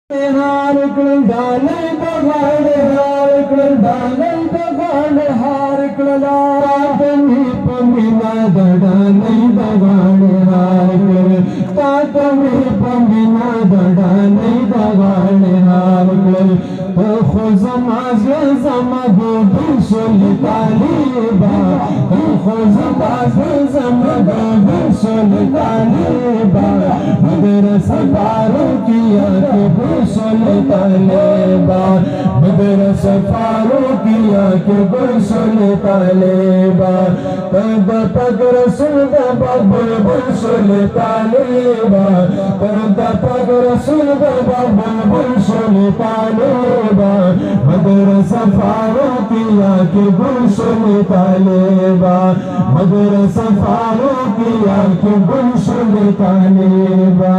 हार डाले बगाड़ हार डाले बगाड़ हार तातमी पमीना दड़ा नहीं बगाड़ हार तातमी पमीना दड़ा नहीं बगाड़ हार तो खुजमाज जमदो बिशुल तालिबा तो खुजमाज जमदो बिशुल तालिबा मदरसा पारो किया के बिशुल तालिबा मदरसा पारो किया के बिशुल तालिबा तब पग रसूल बाबुल बिशुल तालिबा तब पग रसूल बाबुल बिशुल तालिबा मदरसा पारो किया के बिशुल तालिबा मदरसा पारो किया के बिशुल तालिबा।